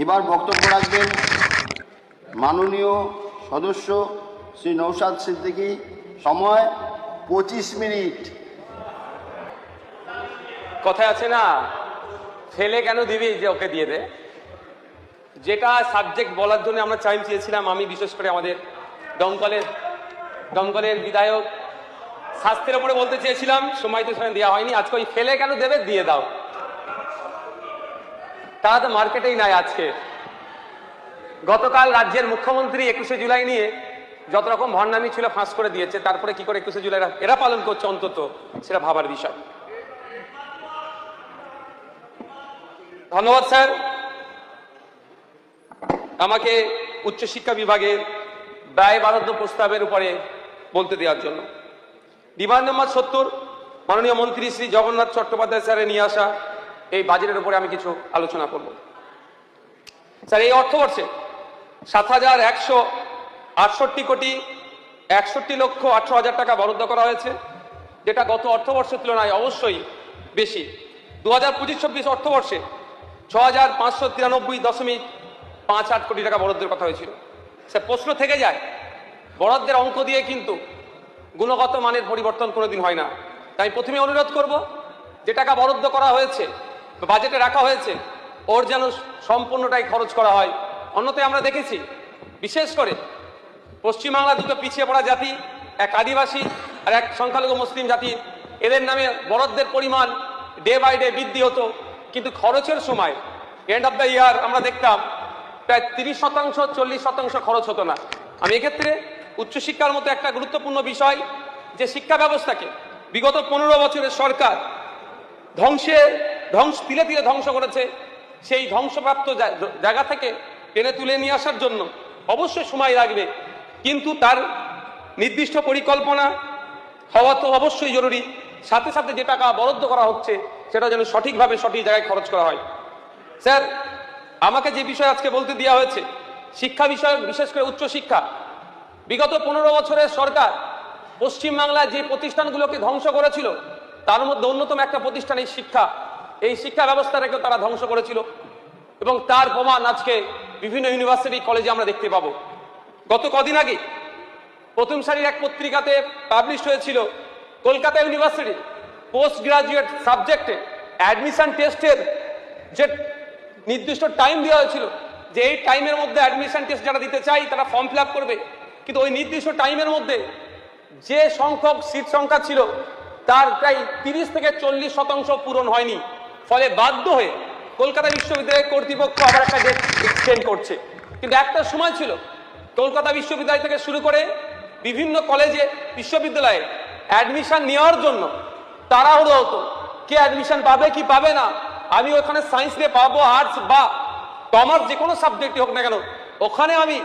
এবার বক্তব্য রাখবেন মাননীয় সদস্য শ্রী নৌশাদ সিদ্দিকী। সময় 25 মিনিট। কথায় আছে না, ফেলে কেন দিবি যে ওকে দিয়ে দে। যেটা সাবজেক্ট বলার জন্য আমরা টাইম চেয়েছিলাম, আমি বিশেষ করে আমাদের দমকলের বিধায়ক স্বাস্থ্যের উপরে বলতে চেয়েছিলাম, সময় তো সেখানে দেওয়া হয়নি। আজকে ওই ফেলে কেন দেবে, দিয়ে দাও। তারা তো মার্কেটেই নাই আজকে। গতকাল রাজ্যের মুখ্যমন্ত্রী 21শে জুলাই নিয়ে যত রকম ভণ্ডামি ছিল ফাঁস করে দিয়েছে, তারপরে কি করে 21শে জুলাই এরা পালন করছে অন্তত সেটা ভাবার বিষয়। ধন্যবাদ স্যার আমাকে উচ্চশিক্ষা বিভাগের ব্যয় বরাদ্দ প্রস্তাবের উপরে বলতে দেওয়ার জন্য। ডিমান্ড নম্বর 70 মাননীয় মন্ত্রী শ্রী জগন্নাথ চট্টোপাধ্যায় স্যারের নিয়ে আসা এই বাজেটের উপরে আমি কিছু আলোচনা করব। স্যার, এই অর্থবর্ষে 7,168 কোটি 61,18,000 টাকা বরাদ্দ করা হয়েছে, যেটা গত অর্থবর্ষের তুলনায় অবশ্যই বেশি। 2025-26 অর্থবর্ষে 6,593.58 কোটি টাকা বরাদ্দের কথা হয়েছিল। স্যার, প্রশ্ন থেকে যায়, বরাদ্দের অঙ্ক দিয়ে কিন্তু গুণগত মানের পরিবর্তন কোনোদিন হয় না। তাই প্রথমে অনুরোধ করব, যে টাকা বরাদ্দ করা হয়েছে বাজেটে রাখা হয়েছে ওর যেন সম্পূর্ণটাই খরচ করা হয়। অন্যথায় আমরা দেখেছি বিশেষ করে পশ্চিমবাংলা দুটো পিছিয়ে পড়া জাতি, এক আদিবাসী আর এক সংখ্যালঘু মুসলিম জাতি, এদের নামে বরাদ্দের পরিমাণ ডে বাই ডে বৃদ্ধি হতো, কিন্তু খরচের সময় এন্ড অফ দ্য ইয়ার আমরা দেখতাম প্রায় 30%, 40% খরচ হতো না। আমি এক্ষেত্রে উচ্চশিক্ষার মতো একটা গুরুত্বপূর্ণ বিষয়, যে শিক্ষা ব্যবস্থাকে বিগত 15 বছরের সরকার তিলে তিলে ধ্বংস করেছে, সেই ধ্বংসপ্রাপ্ত জায়গা থেকে টেনে তুলে নিয়ে আসার জন্য অবশ্যই সময় লাগবে, কিন্তু তার নির্দিষ্ট পরিকল্পনা হওয়া তো অবশ্যই জরুরি। সাথে সাথে যে টাকা বরাদ্দ করা হচ্ছে সেটা যেন সঠিকভাবে সঠিক জায়গায় খরচ করা হয়। স্যার, আমাকে যে বিষয় আজকে বলতে দেওয়া হয়েছে শিক্ষা বিষয়, বিশেষ করে উচ্চশিক্ষা। বিগত 15 বছরের সরকার পশ্চিমবাংলায় যে প্রতিষ্ঠানগুলোকে ধ্বংস করেছিল তার মধ্যে অন্যতম একটা প্রতিষ্ঠান এই শিক্ষা ব্যবস্থাটাকে তারা ধ্বংস করেছিল, এবং তার প্রমাণ আজকে বিভিন্ন ইউনিভার্সিটি কলেজে আমরা দেখতে পাবো। গত কদিন আগে প্রথম সারির এক পত্রিকাতে পাবলিশ হয়েছিল কলকাতা ইউনিভার্সিটি পোস্ট গ্রাজুয়েট সাবজেক্টে অ্যাডমিশন টেস্টের যে নির্দিষ্ট টাইম দেওয়া হয়েছিল, যে এই টাইমের মধ্যে অ্যাডমিশন টেস্ট যারা দিতে চাই তারা ফর্ম ফিল আপ করবে, কিন্তু ওই নির্দিষ্ট টাইমের মধ্যে যে সংখ্যক সিট সংখ্যা ছিল তার প্রায় 30 থেকে 40% পূরণ হয়নি। ফলে বাধ্য হয়ে কলকাতা বিশ্ববিদ্যালয় কর্তৃপক্ষ আবার একটা ডেট এক্সটেন্ড করছে। কিন্তু একটা সময় ছিল কলকাতা বিশ্ববিদ্যালয় থেকে শুরু করে বিভিন্ন কলেজে বিশ্ববিদ্যালয়ে অ্যাডমিশন নেওয়ার জন্য তাড়াহুড়ো হতো, কে অ্যাডমিশন পাবে কি পাবে না, আমি ওখানে সায়েন্স নিয়ে পাবো, আর্টস বা কমার্স, যে কোনো সাবজেক্টই হোক না কেন, ওখানে আমি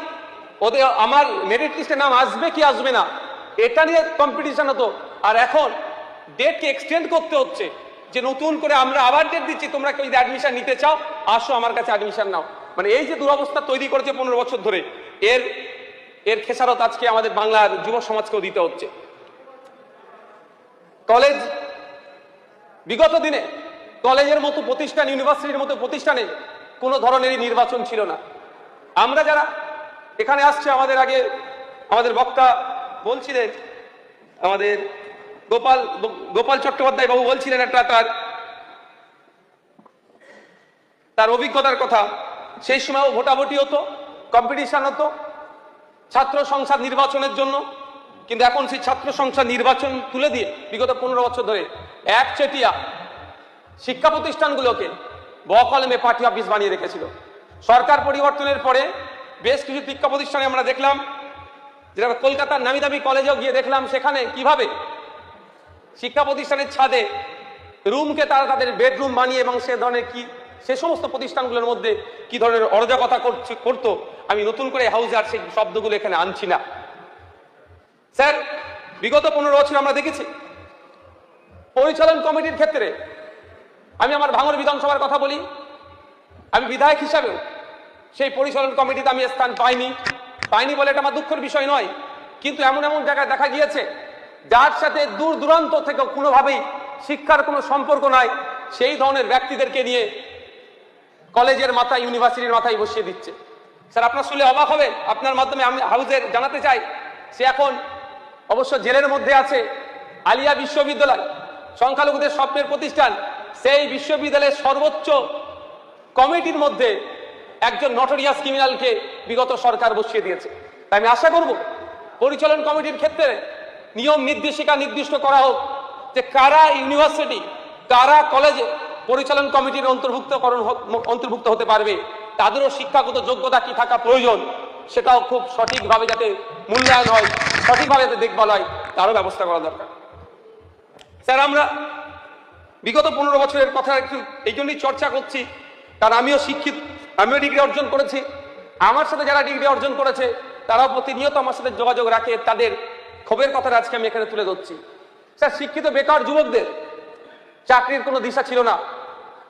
আমার মেরিট লিস্টে নাম আসবে কি আসবে না এটা নিয়ে কম্পিটিশন হতো। আর এখন ডেটকে এক্সটেন্ড করতে হচ্ছে, যে নতুন করে আমরা আবার ডেট দিচ্ছি, তোমরা কেউ যদি অ্যাডমিশন নিতে চাও আসো আমার কাছে অ্যাডমিশন নাও। মানে এই যে দুরবস্থা তৈরি করেছে 15 বছর ধরে, এর খেসারত আজকে আমাদের বাংলার যুব সমাজকেও দিতে হচ্ছে। কলেজ, বিগত দিনে কলেজের মতো প্রতিষ্ঠান, ইউনিভার্সিটির মতো প্রতিষ্ঠানে কোনো ধরনেরই নির্বাচন ছিল না। আমরা যারা এখানে আসছে, আমাদের আগে আমাদের বক্তা বলছিলেন, আমাদের গোপাল চট্টোপাধ্যায় বাবু বলছিলেন একটা তার অভিজ্ঞতার কথা। সেই সময়ও ভোটাভুটি হতো, কম্পিটিশন হতো ছাত্র সংসদ নির্বাচনের জন্য, কিন্তু এখন সেই ছাত্র সংসদ নির্বাচন তুলে দিয়ে বিগত 15 বছর ধরে একচেটিয়া শিক্ষা প্রতিষ্ঠানগুলোকে বকলমে পার্টি অফিস বানিয়ে রেখেছিল। সরকার পরিবর্তনের পরে বেশ কিছু শিক্ষা প্রতিষ্ঠানে আমরা দেখলাম, যেটা কলকাতার নামি দামি কলেজেও গিয়ে দেখলাম, সেখানে কিভাবে শিক্ষা প্রতিষ্ঠানের ছাদে রুমকে তারা তাদের বেডরুম বানিয়ে, এবং সে ধরনের সে সমস্ত প্রতিষ্ঠানগুলোর মধ্যে কি ধরনের অরাজকতা করতো, আমি নতুন করে হাউস আর সেই শব্দগুলো এখানে আনছি না। স্যার, বিগত 15 বছর আমরা দেখেছি পরিচালন কমিটির ক্ষেত্রে, আমি আমার ভাঙড় বিধানসভার কথা বলি, আমি বিধায়ক হিসাবেও সেই পরিচালন কমিটিতে আমি স্থান পাইনি বলে এটা আমার দুঃখের বিষয় নয়, কিন্তু এমন জায়গায় দেখা গিয়েছে যার সাথে দূর দূরান্ত থেকে কোনোভাবেই শিক্ষার কোনো সম্পর্ক নাই, সেই ধরনের ব্যক্তিদেরকে নিয়ে কলেজের মাথায়, ইউনিভার্সিটির মাথায় বসিয়ে দিচ্ছে। স্যার, আপনার শুনলে অবাক হবেন, আপনার মাধ্যমে আমি হাউজের জানাতে চাই, সে এখন অবশ্য জেলের মধ্যে আছে। আলিয়া বিশ্ববিদ্যালয়, সংখ্যালঘুদের স্বপ্নের প্রতিষ্ঠান, সেই বিশ্ববিদ্যালয়ের সর্বোচ্চ কমিটির মধ্যে একজন নটোরিয়াস ক্রিমিনালকে বিগত সরকার বসিয়ে দিয়েছে। তাই আমি আশা করব পরিচালন কমিটির ক্ষেত্রে নিয়ম নির্দেশিকা নির্দিষ্ট করা হোক যে কারা ইউনিভার্সিটি, কারা কলেজে পরিচালন কমিটির অন্তর্ভুক্ত হতে পারবে, তাদেরও শিক্ষাগত যোগ্যতা কি থাকা প্রয়োজন, সেটাও খুব সঠিকভাবে যাতে মূল্যায়ন হয়, সঠিকভাবে যাতে দেখভাল হয়, তারও ব্যবস্থা করা দরকার। স্যার, আমরা বিগত 15 বছরের কথা একটু এই জন্যই চর্চা করছি, কারণ আমিও শিক্ষিত, আমিও ডিগ্রি অর্জন করেছি। আমার সাথে যারা ডিগ্রি অর্জন করেছে তারাও প্রতিনিয়ত আমার সাথে যোগাযোগ রাখে, তাদের ক্ষোভের কথাটা আজকে আমি এখানে তুলে ধরছি। স্যার, শিক্ষিত বেকার যুবকদের চাকরির কোনো দিশা ছিল না,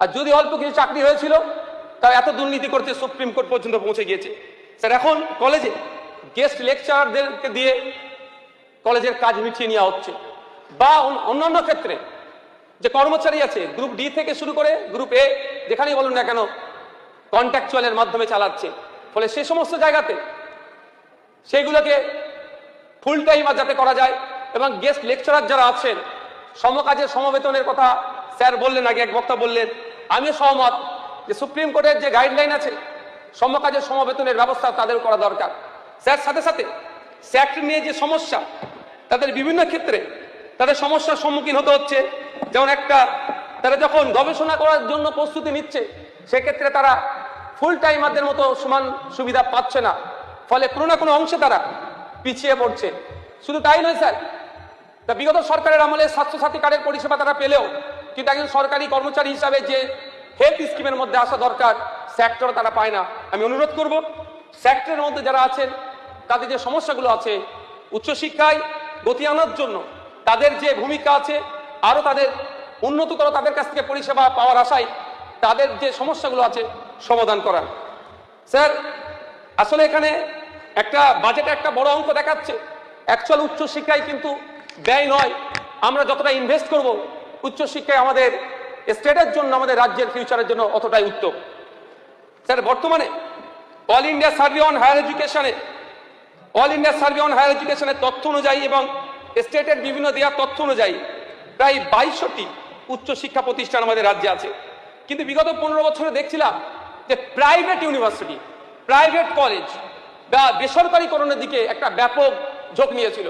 আর যদি অল্প কিছু চাকরি হয়েছিল তারা এত দুর্নীতি করতে সুপ্রিম কোর্ট পর্যন্ত পৌঁছে গিয়েছে। স্যার, এখন কলেজে গেস্ট লেকচারারদেরকে দিয়ে কলেজের কাজ মিটিয়ে নেওয়া হচ্ছে, বা অন্যান্য ক্ষেত্রে যে কর্মচারী আছে গ্রুপ ডি থেকে শুরু করে গ্রুপ এ, যেখানেই বলুন না কেন, কন্ট্রাকচুয়ালের মাধ্যমে চালাচ্ছে। ফলে সে সমস্ত জায়গাতে সেগুলোকে ফুল টাইম যাতে করা যায়, এবং গেস্ট লেকচারার যারা আছেন সমকাজের সমবেতনের কথা স্যার বললেন, আগে এক বক্তা বললেন, আমিও সহমত যে সুপ্রিম কোর্টের যে গাইডলাইন আছে সমকাজের সমবেতনের ব্যবস্থা তাদের করা দরকার। স্যার, সাথে সাথে স্যাক্ট নিয়ে যে সমস্যা, তাদের বিভিন্ন ক্ষেত্রে তাদের সমস্যার সম্মুখীন হতে হচ্ছে। যেমন তারা যখন গবেষণা করার জন্য প্রস্তুতি নিচ্ছে, সেক্ষেত্রে তারা ফুল টাইমারদের মতো সমান সুবিধা পাচ্ছে না, ফলে কোনো না কোনো অংশে তারা পিছিয়ে পড়ছে। শুধু তাই নয় স্যার, তা বিগত সরকারের আমলে স্বাস্থ্যসাথী কার্ডের পরিষেবা তারা পেলেও কিন্তু একজন সরকারি কর্মচারী হিসাবে যে হেলথ স্কিমের মধ্যে আসা দরকার, সেক্টর তারা পায় না। আমি অনুরোধ করব সেক্টরের মধ্যে যারা আছেন তাদের যে সমস্যাগুলো আছে, উচ্চশিক্ষায় গতি আনার জন্য তাদের যে ভূমিকা আছে, আরও তাদের উন্নততর তাদের কাছ থেকে পরিষেবা পাওয়ার আশায় তাদের যে সমস্যাগুলো আছে সমাধান করার। স্যার, আসলে এখানে বাজেটে একটা বড় অঙ্ক দেখাচ্ছে, অ্যাকচুয়াল উচ্চশিক্ষায় কিন্তু ব্যয় নয়। আমরা যতটা ইনভেস্ট করব উচ্চশিক্ষায় আমাদের স্টেটের জন্য, আমাদের রাজ্যের ফিউচারের জন্য অতটাই উত্তম। স্যার, বর্তমানে all India survey on higher এডুকেশনের তথ্য অনুযায়ী এবং স্টেটের বিভিন্ন দেওয়া তথ্য অনুযায়ী প্রায় 2200টি উচ্চশিক্ষা প্রতিষ্ঠান আমাদের রাজ্যে আছে। কিন্তু বিগত 15 বছরে দেখছিলাম যে প্রাইভেট ইউনিভার্সিটি, প্রাইভেট কলেজ বা বেসরকারীকরণের দিকে একটা ব্যাপক ঝোঁক নিয়েছিল।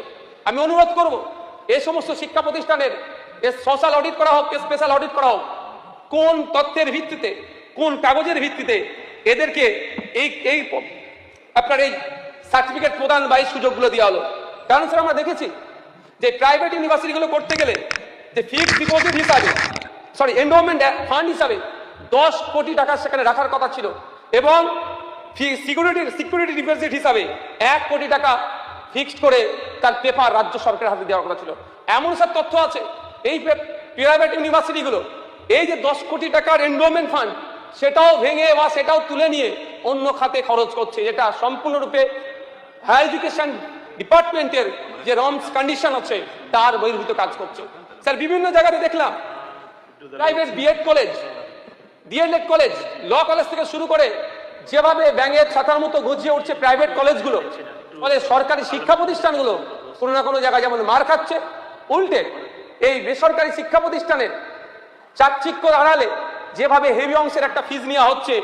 আমি অনুরোধ করব এই সমস্ত শিক্ষা প্রতিষ্ঠানের সোশ্যাল অডিট করা হোক, স্পেশাল অডিট করা হোক, কোন তথ্যের ভিত্তিতে, কোন কাগজের ভিত্তিতে এদেরকে এই আপনার এই সার্টিফিকেট প্রদান বা এই সুযোগগুলো দেওয়া হলো। কারণ স্যার, আমরা দেখেছি যে প্রাইভেট ইউনিভার্সিটিগুলো করতে গেলে যে ফিক্সড ডিপোজিট হিসাবে, এন্ডোমেন্ট ফান্ড হিসাবে 10 কোটি টাকা সেখানে রাখার কথা ছিল, এবং সিকিউরিটি ডিপোজিট হিসাবে 1 কোটি টাকা ফিক্সড করে তার পেপার রাজ্য সরকারের হাতে দেওয়ার কথা ছিল। এমন সব তথ্য আছে এই প্রাইভেট ইউনিভার্সিটিগুলো এই যে 10 কোটি টাকার এন্ডোমেন্ট ফান্ড, সেটাও ভেঙে বা সেটাও তুলে নিয়ে অন্য খাতে খরচ করছে, যেটা সম্পূর্ণরূপে হায়ার এডুকেশন ডিপার্টমেন্টের যে রমস কন্ডিশন আছে তার বহির্ভূত কাজ করছে। স্যার, বিভিন্ন জায়গাতে দেখলাম private BEd college, DElEd college, law college থেকে শুরু করে যেভাবে ব্যাঙের ছাতার মতো গজিয়ে উঠছে প্রাইভেট কলেজগুলো, ফলে সরকারি শিক্ষা প্রতিষ্ঠানগুলো কোনো না কোনো জায়গায় যেমন মার খাচ্ছে, উল্টে এই বেসরকারি শিক্ষা প্রতিষ্ঠানের চাকচিক্য আড়ালে যেভাবে হেভি অংশের একটা ফিজ নেওয়া হচ্ছে,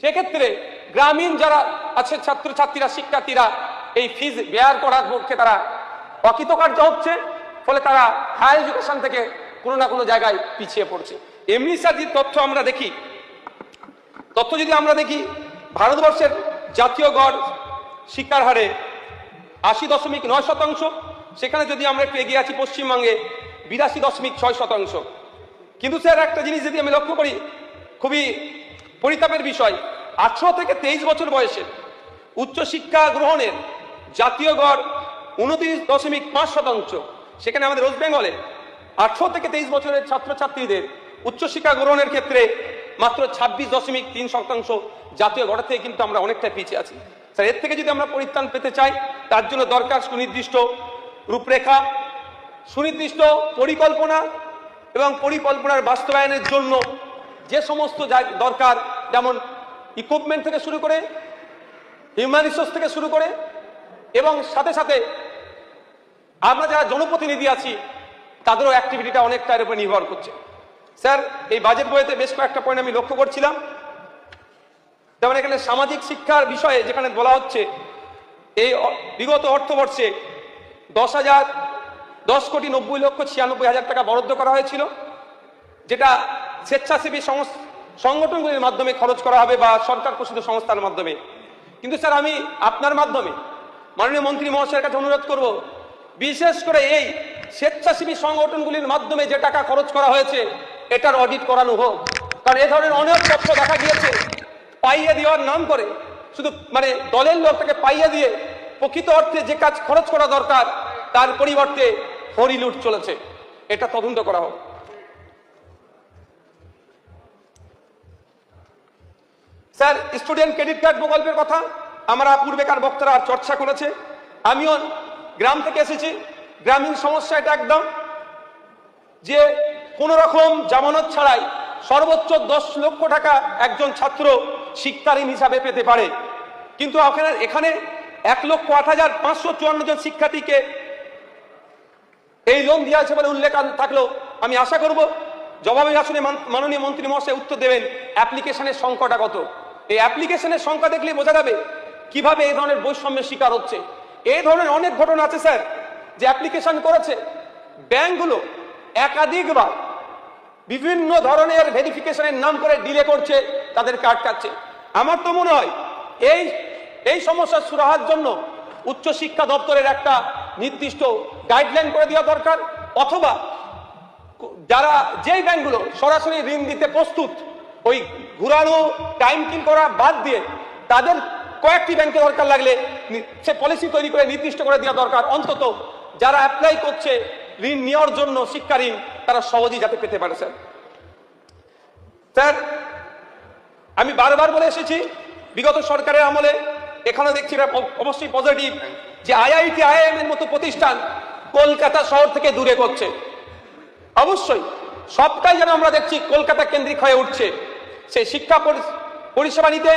সেক্ষেত্রে গ্রামীণ যারা আছে ছাত্রছাত্রীরা, শিক্ষার্থীরা এই ফিজ বেয়ার করার পক্ষে তারা অকৃতকার্য হচ্ছে, ফলে তারা হায়ার এডুকেশন থেকে কোনো না কোনো জায়গায় পিছিয়ে পড়ছে। এমনি স্যার, যে তথ্য যদি আমরা দেখি ভারতবর্ষের জাতীয় গড় শিক্ষার হারে 80.9%, সেখানে যদি আমরা একটু এগিয়ে আছি পশ্চিমবঙ্গে 82.6%। কিন্তু স্যার, একটা জিনিস যদি আমি লক্ষ্য করি, খুবই পরিতাপের বিষয়, 18 থেকে 23 বছর বয়সে উচ্চশিক্ষা গ্রহণের জাতীয় গড় 29.5%। সেখানে আমাদের ওয়েস্ট বেঙ্গলে 18 থেকে 23 বছরের ছাত্রছাত্রীদের উচ্চশিক্ষা গ্রহণের ক্ষেত্রে মাত্র 26.3% জাতীয় গড় থেকে কিন্তু আমরা অনেকটা পিছিয়ে আছি। স্যার, এর থেকে যদি আমরা পরিত্রাণ পেতে চাই, তার জন্য দরকার সুনির্দিষ্ট রূপরেখা, সুনির্দিষ্ট পরিকল্পনা, এবং পরিকল্পনার বাস্তবায়নের জন্য যে সমস্ত দরকার, যেমন ইকুইপমেন্ট থেকে শুরু করে, হিউম্যান রিসোর্স থেকে শুরু করে, এবং সাথে সাথে আমরা যারা জনপ্রতিনিধি আছি তাদেরও অ্যাক্টিভিটিটা অনেকটা এর উপর নির্ভর করছে। স্যার, এই বাজেট বইতে বেশ কয়েকটা পয়েন্ট আমি লক্ষ্য করছিলাম। যেমন এখানে সামাজিক শিক্ষার বিষয়ে যেখানে বলা হচ্ছে এই বিগত অর্থবর্ষে 10,90,96,96,000 টাকা বরাদ্দ করা হয়েছিল, যেটা স্বেচ্ছাসেবী সংগঠনগুলির মাধ্যমে খরচ করা হবে বা সরকার পোষিত সংস্থার মাধ্যমে। কিন্তু স্যার, আমি আপনার মাধ্যমে মাননীয় মন্ত্রী মহাশয়ের কাছে অনুরোধ করব, বিশেষ করে এই স্বেচ্ছাসেবী সংগঠনগুলির মাধ্যমে যে টাকা খরচ করা হয়েছে এটার অডিট করানো হোক। কারণ এ ধরনের অনেক তথ্য দেখা গিয়েছে পাইয়ে দেওয়ার নাম করে, শুধু দলের লোকটাকে পাইয়ে দিয়ে প্রকৃত অর্থে যে কাজ খরচ করা দরকার তার পরিবর্তে হরিলুট চলেছে, এটা তদন্ত করা হোক। স্যার, স্টুডেন্ট ক্রেডিট কার্ড প্রকল্পের কথা আমরা পূর্বেকার বক্তারা চর্চা করেছে। আমিও গ্রাম থেকে এসেছি, গ্রামীণ সমস্যা এটা একদম, যে কোনো রকম জামানত ছাড়াই সর্বোচ্চ 10 লক্ষ টাকা একজন ছাত্র শিক্ষা ঋণ হিসাবে পেতে পারে। কিন্তু এখানে 1,08,554 জন শিক্ষার্থীকে এই লোন দেওয়া হয়েছে বলে উল্লেখ থাকলেও আমি আশা করব জবাবে আসলে মাননীয় মন্ত্রী মহাশয় উত্তর দেবেন অ্যাপ্লিকেশনের সংখ্যাটা কত। এই অ্যাপ্লিকেশনের সংখ্যা দেখলে বোঝা যাবে কিভাবে এই ধরনের বৈষম্যের শিকার হচ্ছে। এই ধরনের অনেক ঘটনা আছে স্যার, যে অ্যাপ্লিকেশন করেছে, ব্যাংকগুলো একাধিকবার বিভিন্ন ধরনের ভেরিফিকেশনের নাম করে ডিলে করছে, তাদের কার্ড কাটছে। আমার তো মনে হয় এই সমস্যার সুরাহার জন্য উচ্চশিক্ষা দপ্তরের একটা নির্দিষ্ট গাইডলাইন করে দেওয়া দরকার, অথবা যারা যেই ব্যাংকগুলো সরাসরি ঋণ দিতে প্রস্তুত, ওই ঘুরানো টাইম কিল করা বাদ দিয়ে তাদের কয়েকটি ব্যাংকে দরকার লাগলে সে পলিসি তৈরি করে নির্দিষ্ট করে দেওয়া দরকার, অন্তত যারা অ্যাপ্লাই করছে ঋণ নেওয়ার জন্য শিক্ষা ঋণ তারা সহজেই যাতে পেতে পারে। স্যার, আমি বারবার বলে এসেছি বিগত সরকারের আমলে, এখানে দেখছি অবশ্যই পজিটিভ, যে আইআইটি আইআইএম এর মতো প্রতিষ্ঠান কলকাতা শহর থেকে দূরে করছে। অবশ্যই সবটাই যেন আমরা দেখছি কলকাতা কেন্দ্রিক হয়ে উঠছে। সেই শিক্ষা পরিষেবা নিতে,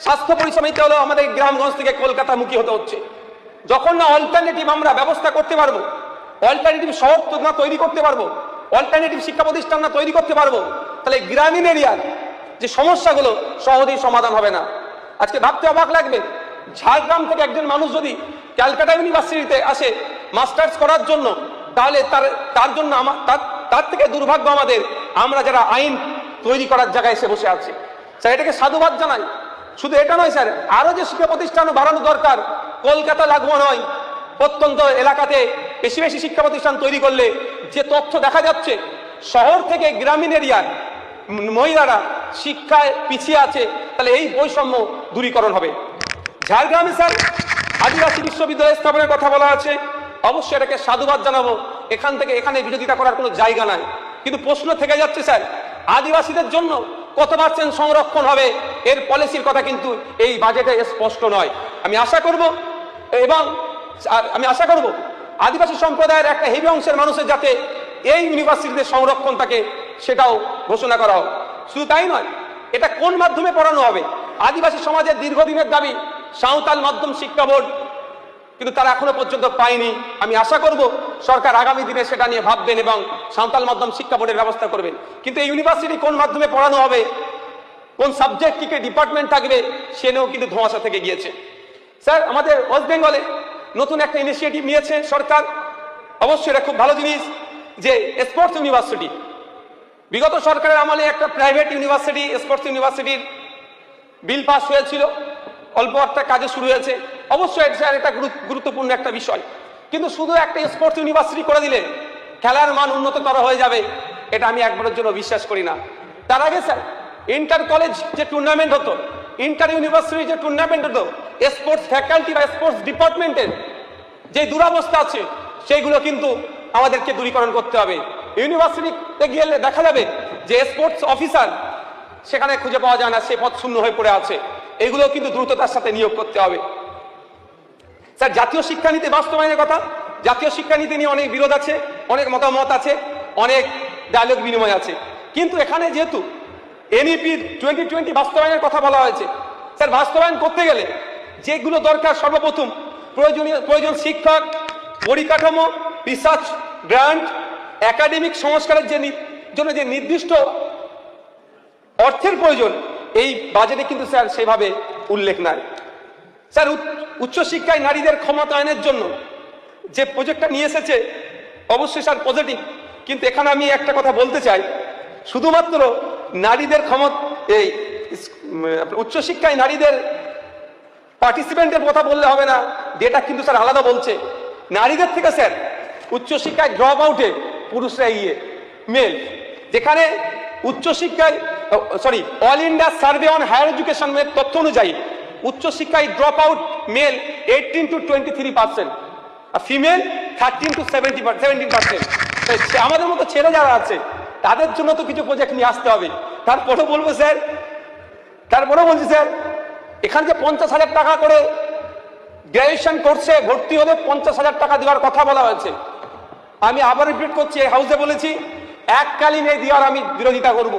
স্বাস্থ্য পরিষেবা নিতে হলেও আমাদের গ্রামগঞ্জ থেকে কলকাতামুখী হতে হচ্ছে। যখন না অল্টারনেটিভ আমরা ব্যবস্থা করতে পারবো, অল্টারনেটিভ শহর না তৈরি করতে পারবো, অল্টারনেটিভ শিক্ষা প্রতিষ্ঠান না তৈরি করতে পারবো, তাহলে গ্রামীণ এরিয়ার যে সমস্যাগুলো সহজেই সমাধান হবে না। আজকে ভাবতে অবাক লাগবে, ঝাড়গ্রাম থেকে একজন মানুষ যদি ক্যালকাটা ইউনিভার্সিটিতে আসে মাস্টার্স করার জন্য, তাহলে তার জন্য তার থেকে দুর্ভাগ্য আমাদের, আমরা যারা আইন তৈরি করার জায়গায় এসে বসে আছি। স্যার, এটাকে সাধুবাদ জানাই। শুধু এটা নয় স্যার, আরো যে শিক্ষা প্রতিষ্ঠান বাড়ানো দরকার, কলকাতা লাগোয়া নয়, প্রত্যন্ত এলাকাতে বেশি বেশি শিক্ষা প্রতিষ্ঠান তৈরি করলে যে তথ্য দেখা যাচ্ছে শহর থেকে গ্রামীণ এরিয়ার মহিলারা শিক্ষায় পিছিয়ে আছে, তাহলে এই বৈষম্য দূরীকরণ হবে। ঝাড়গ্রামে স্যার আদিবাসী বিশ্ববিদ্যালয় স্থাপনের কথা বলা আছে, অবশ্যই এটাকে সাধুবাদ জানাবো। এখানে বিরোধিতা করার কোনো জায়গা নাই, কিন্তু প্রশ্ন থেকে যাচ্ছে স্যার, আদিবাসীদের জন্য কত % সংরক্ষণ হবে, এর পলিসির কথা কিন্তু এই বাজেটে স্পষ্ট নয়। আমি আশা করব আদিবাসী সম্প্রদায়ের একটা হেভি অংশের মানুষের যাতে এই ইউনিভার্সিটিতে সংরক্ষণ থাকে সেটাও ঘোষণা করা হোক। শুধু তাই নয়, এটা কোন মাধ্যমে পড়ানো হবে? আদিবাসী সমাজের দীর্ঘদিনের দাবি সাঁওতাল মাধ্যম শিক্ষা বোর্ড, কিন্তু তারা এখনো পর্যন্ত পায়নি। আমি আশা করব সরকার আগামী দিনে সেটা নিয়ে ভাববেন এবং সাঁওতাল মাধ্যম শিক্ষা বোর্ডের ব্যবস্থা করবেন। কিন্তু এই ইউনিভার্সিটি কোন মাধ্যমে পড়ানো হবে, কোন সাবজেক্ট কি ডিপার্টমেন্ট থাকবে, সে নিয়েও কিন্তু ধোঁয়াশা থেকে গিয়েছে। স্যার, আমাদের ওয়েস্ট বেঙ্গলে নতুন একটা ইনিশিয়েটিভ নিয়েছে সরকার, অবশ্যই এটা খুব ভালো জিনিস, যে স্পোর্টস ইউনিভার্সিটি। বিগত সরকারের আমলে একটা প্রাইভেট ইউনিভার্সিটি, স্পোর্টস ইউনিভার্সিটির বিল পাস হয়েছিল, অল্প একটা কাজে শুরু হয়েছে। অবশ্যই স্যার এটা গুরুত্বপূর্ণ একটা বিষয়, কিন্তু শুধু একটা স্পোর্টস ইউনিভার্সিটি করে দিলে খেলার মান উন্নততর হয়ে যাবে, এটা আমি একবারের জন্য বিশ্বাস করি না। তার আগে স্যার ইন্টার কলেজ যে টুর্নামেন্ট হতো, ইন্টার ইউনিভার্সিটি যে টুর্নামেন্ট হতো, স্পোর্টস ফ্যাকাল্টি বা স্পোর্টস ডিপার্টমেন্টের যে দুরবস্থা আছে সেইগুলো কিন্তু আমাদেরকে দূরীকরণ করতে হবে। ইউনিভার্সিটিতে গেলে দেখা যাবে যে স্পোর্টস অফিসার সেখানে খুঁজে পাওয়া যায় না, সে পদ শূন্য হয়ে পড়ে আছে। এগুলো কিন্তু দ্রুততার সাথে নিয়োগ করতে হবে। স্যার, জাতীয় শিক্ষানীতি বাস্তবায়নের কথা, জাতীয় শিক্ষানীতি নিয়ে অনেক বিরোধ আছে, অনেক মতামত আছে, অনেক ডায়লগ বিনিময় আছে, কিন্তু এখানে যেহেতু এনইপি 2020 বাস্তবায়নের কথা বলা হয়েছে। স্যার, বাস্তবায়ন করতে গেলে যেগুলো দরকার, সর্বপ্রথম প্রয়োজন শিক্ষক, পরিকাঠামো, রিসার্চ গ্রান্ট, একাডেমিক সংস্কারের জন্য যে নির্দিষ্ট অর্থের প্রয়োজন, এই বাজেটে কিন্তু স্যার সেভাবে উল্লেখ নাই। স্যার, উচ্চশিক্ষায় নারীদের ক্ষমতায়নের জন্য যে প্রজেক্টটা নিয়ে এসেছে অবশ্যই স্যার পজিটিভ, কিন্তু এখানে আমি একটা কথা বলতে চাই, শুধুমাত্র নারীদের এই উচ্চশিক্ষায় নারীদের পার্টিসিপেন্টের কথা বললে হবে না, ডেটা কিন্তু স্যার আলাদা বলছে। নারীদের থেকে স্যার উচ্চশিক্ষায় ড্রপ আউটে পুরুষরা মেল, যেখানে উচ্চশিক্ষায় all India survey on higher এডুকেশনের তথ্য অনুযায়ী উচ্চশিক্ষায় ড্রপ আউট মেল 18 to 23%, আর ফিমেল 13 to 17%। আমাদের মতো ছেলে যারা আছে তাদের জন্য তো কিছু প্রজেক্ট নিয়ে আসতে হবে। তারপরে বলবো স্যার, বলছি স্যার, এখানে যে 50,000 টাকা করে গ্র্যাজুয়েশন কোর্সে ভর্তি হলে 50,000 টাকা দেওয়ার কথা বলা হয়েছে। আমি আবার রিপিট করছি, এই হাউসে বলেছি, এককালীন এই দেওয়ার আমি বিরোধিতা করব।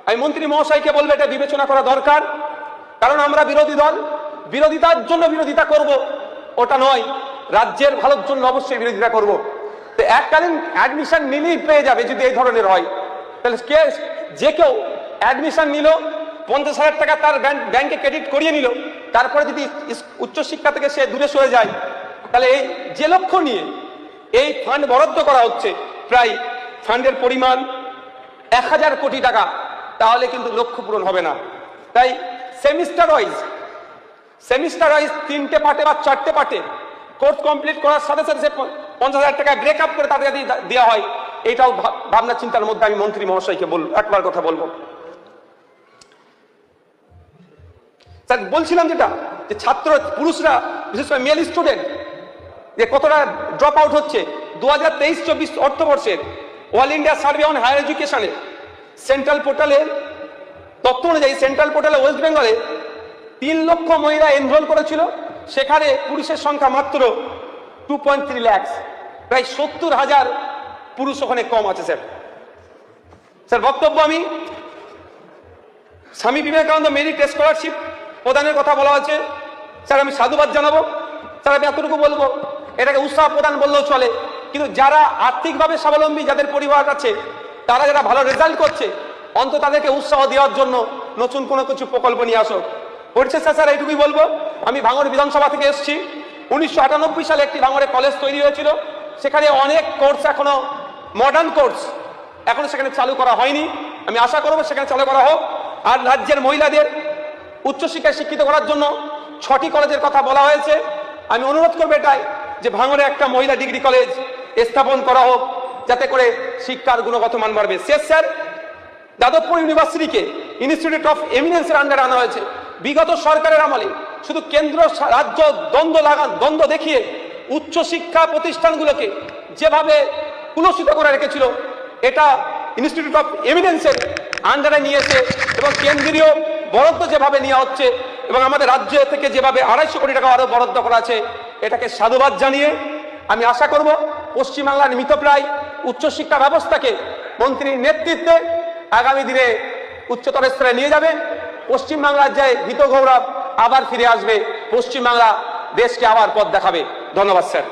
আমি মন্ত্রী মহাশয়কে বলবো এটা বিবেচনা করা দরকার, কারণ আমরা বিরোধী দল, বিরোধিতার জন্য বিরোধিতা করব ওটা নয়, রাজ্যের ভালোর জন্য অবশ্যই বিরোধিতা করব। তো এককালীন অ্যাডমিশন নিলেই পেয়ে যাবে যদি এই ধরনের হয়, তাহলে যে কেউ অ্যাডমিশন নিল, 50,000 টাকা তার ব্যাংকে ক্রেডিট করিয়ে নিল, তারপরে যদি উচ্চশিক্ষা থেকে সে দূরে সরে যায়, তাহলে এই যে লক্ষ্য নিয়ে এই ফান্ড বরাদ্দ করা হচ্ছে, প্রায় ফান্ডের পরিমাণ 1000 কোটি টাকা, তাহলে কিন্তু লক্ষ্য পূরণ হবে না। তাই সেমিস্টার ওয়াইজ 3টে পার্টে বা 4টে পার্টে কোর্স কমপ্লিট করার সাথে সাথে 50,000 টাকা ব্রেক আপ করে তাদের দেওয়া হয়, এটাও ভাবনা চিন্তার মধ্যে আমি মন্ত্রী মহাশয়কে একবার কথা বলবো। স্যার, বলছিলাম যেটা, যে ছাত্র পুরুষরা, বিশেষ করে মেল স্টুডেন্ট যে কতটা ড্রপ আউট হচ্ছে, 2023-24 অর্থবর্ষের all India survey on higher এডুকেশনের সেন্ট্রাল পোর্টালের তথ্য অনুযায়ী সেন্ট্রাল পোর্টালে ওয়েস্ট বেঙ্গলে 3 লক্ষ মহিলা এনরোল করেছিল, সেখানে পুরুষের সংখ্যা মাত্র 2.3 লাখ, প্রায় 70,000 পুরুষ ওখানে কম আছে। স্যার বক্তব্য, আমি স্বামী বিবেকানন্দ মেরিট স্কলারশিপ প্রদানের কথা বলা হয়েছে। স্যার, আমি সাধুবাদ জানাবো। স্যার, আমি এতটুকু বলবো, এটাকে উৎসাহ প্রদান বললেও চলে, কিন্তু যারা আর্থিকভাবে স্বাবলম্বী, যাদের পরিবার আছে, তারা যারা ভালো রেজাল্ট করছে, অন্তত তাদেরকে উৎসাহ দেওয়ার জন্য নতুন কোনো কিছু প্রকল্প নিয়ে আসো। পরিশেষে স্যার এইটুকুই বলবো, আমি ভাঙড় বিধানসভা থেকে এসেছি। 1998 সালে একটি ভাঙড়ে কলেজ তৈরি হয়েছিল, সেখানে অনেক কোর্স, এখনো মডার্ন কোর্স এখনো সেখানে চালু করা হয়নি। আমি আশা করবো সেখানে চালু করা হোক। আর রাজ্যের মহিলাদের উচ্চশিক্ষায় শিক্ষিত করার জন্য 6টি কলেজের কথা বলা হয়েছে। আমি অনুরোধ করবো এটাই, যে ভাঙড়ে একটা মহিলা ডিগ্রি কলেজ স্থাপন করা হোক, যাতে করে শিক্ষার গুণগত মান বাড়বে। শেষ স্যার, যাদবপুর ইউনিভার্সিটিকে ইনস্টিটিউট অফ এমিনেন্সের আন্ডারে আনা হয়েছে। বিগত সরকারের আমলে শুধু কেন্দ্র রাজ্য দ্বন্দ্ব দেখিয়ে উচ্চশিক্ষা প্রতিষ্ঠানগুলোকে যেভাবে কুলসিত করে রেখেছিল, এটা ইনস্টিটিউট অফ এমিনেন্সের আন্ডারে নিয়েছে, এবং কেন্দ্রীয় বরাদ্দ যেভাবে নেওয়া হচ্ছে, এবং আমাদের রাজ্য থেকে যেভাবে 250 কোটি টাকা আরো বরাদ্দ করা আছে, এটাকে সাধুবাদ জানিয়ে আমি আশা করব পশ্চিমবাংলার মৃতপ্রায় উচ্চশিক্ষা ব্যবস্থাকে মন্ত্রীর নেতৃত্বে আগামী দিনে উচ্চতর স্তরে নিয়ে যাবে। পশ্চিমবাংলার যে ভীত গৌরব আবার ফিরে আসবে, পশ্চিমবাংলা দেশকে আবার পথ দেখাবে। ধন্যবাদ স্যার।